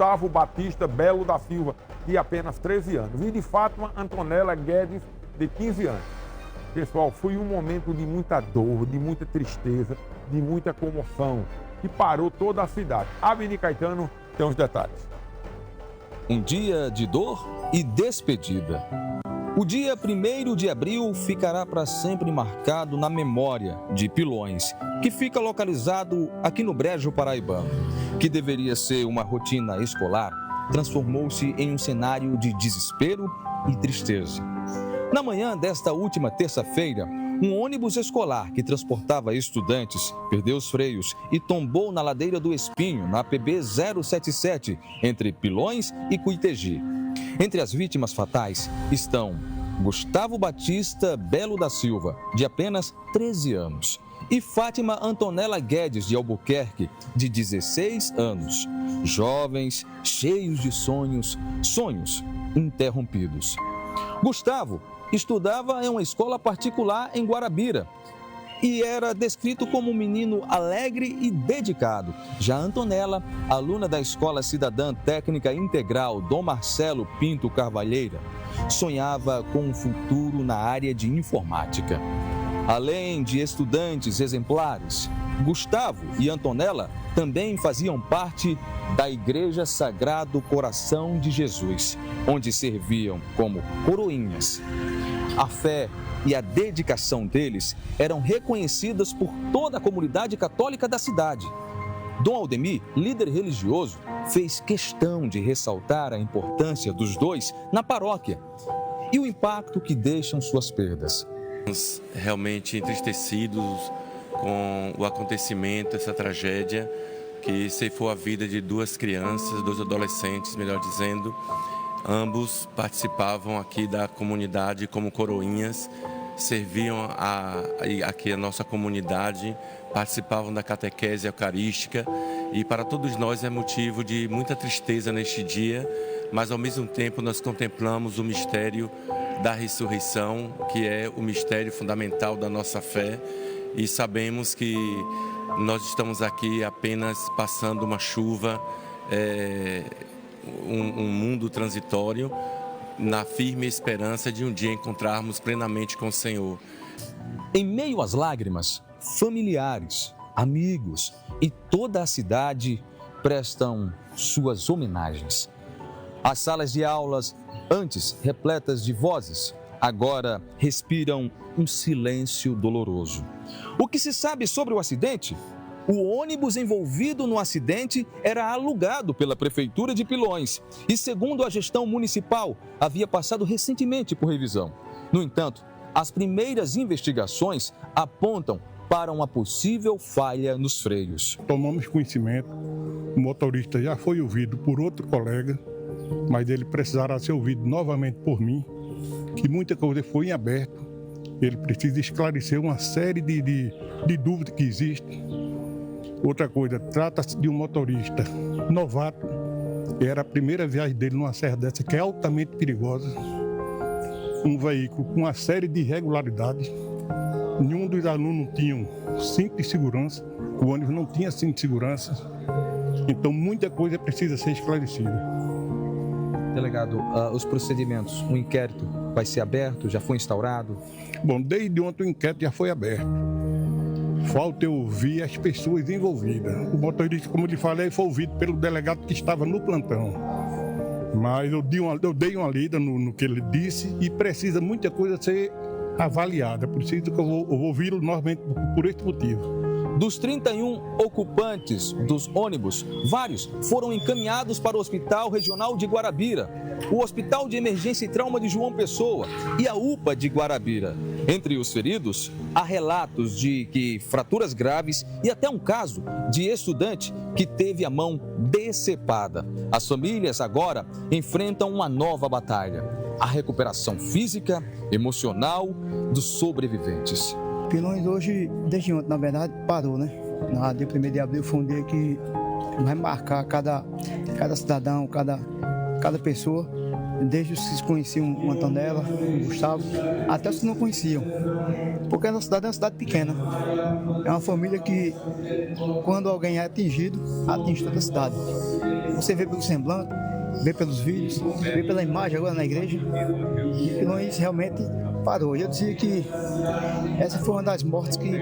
Gustavo Batista Belo da Silva, de apenas 13 anos, e de Fátima Antonella Guedes, de 15 anos. Pessoal, foi um momento de muita dor, de muita tristeza, de muita comoção, que parou toda a cidade. Aveni Caetano tem os detalhes. Um dia de dor e despedida. O dia 1º de abril ficará para sempre marcado na memória de Pilões, que fica localizado aqui no Brejo Paraibano. Que deveria ser uma rotina escolar, transformou-se em um cenário de desespero e tristeza. Na manhã desta última terça-feira, um ônibus escolar que transportava estudantes perdeu os freios e tombou na ladeira do Espinho, na PB 077, entre Pilões e Cuitegi. Entre as vítimas fatais estão Gustavo Batista Belo da Silva, de apenas 13 anos, e Fátima Antonella Guedes de Albuquerque, de 16 anos. Jovens, cheios de sonhos interrompidos. Gustavo estudava em uma escola particular em Guarabira e era descrito como um menino alegre e dedicado. Já Antonella, aluna da Escola Cidadã Técnica Integral Dom Marcelo Pinto Carvalheira, sonhava com um futuro na área de informática. Além de estudantes exemplares, Gustavo e Antonella também faziam parte da Igreja Sagrado Coração de Jesus, onde serviam como coroinhas. A fé e a dedicação deles eram reconhecidas por toda a comunidade católica da cidade. Dom Aldemir, líder religioso, fez questão de ressaltar a importância dos dois na paróquia e o impacto que deixam suas perdas. Realmente entristecidos com o acontecimento, essa tragédia que ceifou a vida de duas crianças, dois adolescentes, melhor dizendo. Ambos participavam aqui da comunidade como coroinhas, serviam aqui a nossa comunidade, participavam da catequese eucarística e para todos nós é motivo de muita tristeza neste dia, mas ao mesmo tempo nós contemplamos o mistério da ressurreição, que é o mistério fundamental da nossa fé, e sabemos que nós estamos aqui apenas passando uma chuva, um mundo transitório, na firme esperança de um dia encontrarmos plenamente com o Senhor. Em meio às lágrimas, familiares, amigos e toda a cidade prestam suas homenagens. As salas de aulas, antes repletas de vozes, agora respiram um silêncio doloroso. O que se sabe sobre o acidente? O ônibus envolvido no acidente era alugado pela Prefeitura de Pilões e, segundo a gestão municipal, havia passado recentemente por revisão. No entanto, as primeiras investigações apontam para uma possível falha nos freios. Tomamos conhecimento, o motorista já foi ouvido por outro colega, mas ele precisará ser ouvido novamente por mim, que muita coisa foi em aberto. Ele precisa esclarecer uma série de dúvidas que existem. Outra coisa, trata-se de um motorista novato, era a primeira viagem dele numa serra dessa, que é altamente perigosa. Um veículo com uma série de irregularidades. Nenhum dos alunos tinha cinto de segurança, o ônibus não tinha cinto de segurança. Então, muita coisa precisa ser esclarecida. Delegado, os procedimentos, o inquérito vai ser aberto, já foi instaurado? Bom, desde ontem o inquérito já foi aberto. Falta eu ouvir as pessoas envolvidas. O motorista, como eu lhe falei, foi ouvido pelo delegado que estava no plantão. Mas eu dei uma lida no que ele disse e precisa muita coisa ser avaliada. Preciso que eu vou ouvi-lo novamente por esse motivo. Dos 31 ocupantes dos ônibus, vários foram encaminhados para o Hospital Regional de Guarabira, o Hospital de Emergência e Trauma de João Pessoa e a UPA de Guarabira. Entre os feridos, há relatos de que fraturas graves e até um caso de estudante que teve a mão decepada. As famílias agora enfrentam uma nova batalha: a recuperação física, emocional dos sobreviventes. Pilões hoje, desde ontem, na verdade, parou, né? Na dia 1º de abril foi um dia que vai marcar cada cidadão, cada pessoa, desde os que se conheciam o Antonella, o Gustavo, até os que não conheciam. Porque a nossa cidade é uma cidade pequena. É uma família que, quando alguém é atingido, atinge toda a cidade. você vê pelo semblante, vê pelos vídeos, vê pela imagem agora na igreja, e Pilões realmente parou. E eu dizia que essa foi uma das mortes que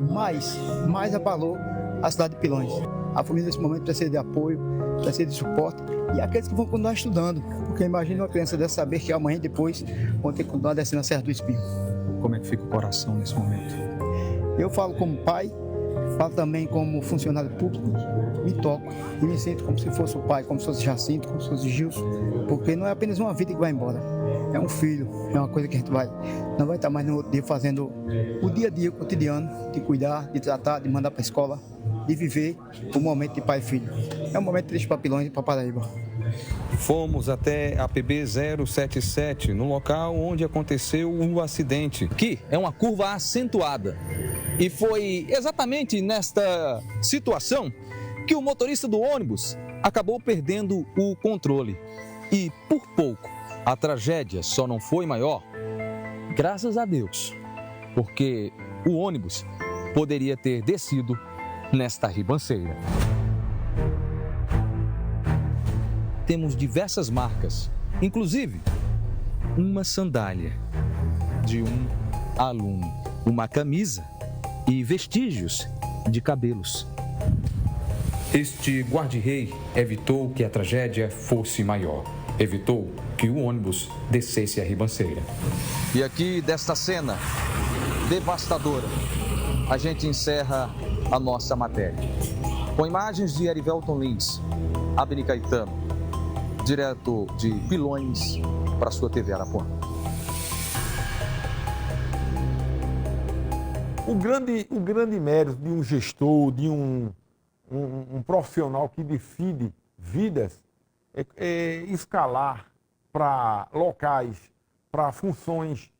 mais abalou a cidade de Pilões. A família nesse momento precisa de apoio, precisa de suporte, e aqueles que vão continuar estudando, porque imagina uma criança dessa saber que amanhã e depois vão ter que continuar descendo a Serra do Espinho. Como é que fica o coração nesse momento? Eu falo como pai, falo também como funcionário público, me toco e me sinto como se fosse o pai, como se fosse Jacinto, como se fosse Gilson, porque não é apenas uma vida que vai embora, é um filho, é uma coisa que a gente não vai estar mais no outro dia fazendo o dia a dia, o cotidiano, de cuidar, de tratar, de mandar para a escola, de viver o momento de pai e filho. É um momento triste para Pilões e para Paraíba. Fomos até a PB 077, no local onde aconteceu o acidente, que é uma curva acentuada. E foi exatamente nesta situação que o motorista do ônibus acabou perdendo o controle. E por pouco, a tragédia só não foi maior, graças a Deus, porque o ônibus poderia ter descido nesta ribanceira. Temos diversas marcas, inclusive uma sandália de um aluno, uma camisa e vestígios de cabelos. Este guarda-rei evitou que a tragédia fosse maior, evitou que o ônibus descesse a ribanceira. E aqui, desta cena devastadora, a gente encerra a nossa matéria. Com imagens de Erivelton Lins, Abner Caetano, direto de Pilões para a sua TV Arapuã. O grande mérito de um gestor, de um profissional que decide vidas, é escalar para locais, para funções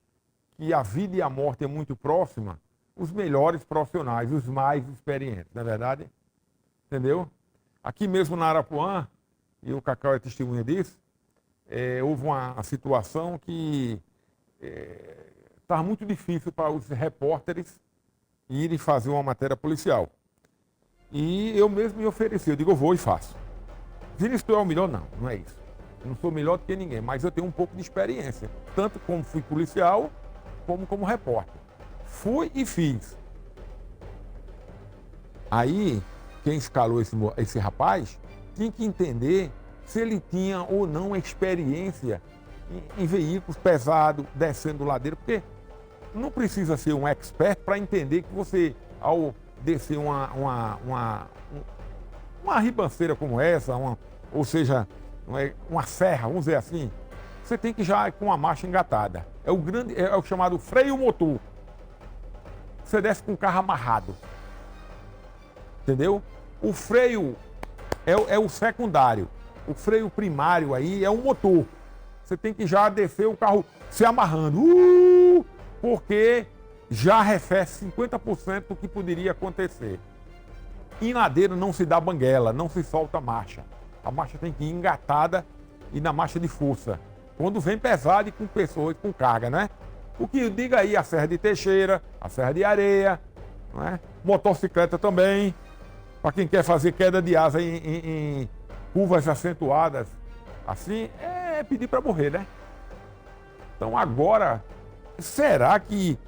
que a vida e a morte é muito próxima, os melhores profissionais, os mais experientes, não é verdade? Entendeu? Aqui mesmo na Arapuã, e o Cacau é testemunha disso, houve uma situação que estava muito difícil para os repórteres irem fazer uma matéria policial. E eu mesmo me ofereci, eu digo, eu vou e faço. Vinícius, tu é o melhor? Não, não é isso. Eu não sou melhor do que ninguém, mas eu tenho um pouco de experiência, tanto como fui policial, como repórter. Fui e fiz. Aí, quem escalou esse rapaz tinha que entender se ele tinha ou não experiência em veículos pesados, descendo ladeira, porque não precisa ser um expert para entender que você, ao descer uma ribanceira como essa, ou seja, uma serra, vamos dizer assim, você tem que já ir com a marcha engatada. É o chamado freio motor. Você desce com o carro amarrado. Entendeu? O freio é o secundário. O freio primário aí é o motor. Você tem que já descer o carro se amarrando. Porque já arrefece 50% do que poderia acontecer. Em ladeira não se dá banguela, não se solta a marcha. A marcha tem que ir engatada e na marcha de força. Quando vem pesado e com pessoas com carga, né? O que diga aí a Serra de Teixeira, a Serra de Areia, não é? Motocicleta também. Para quem quer fazer queda de asa em curvas acentuadas, assim, é pedir para morrer, né? Então agora, será que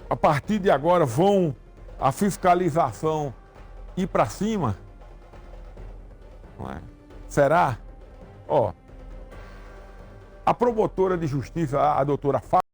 a partir de agora a fiscalização ir para cima? Não é? Será? Ó, a promotora de justiça, a doutora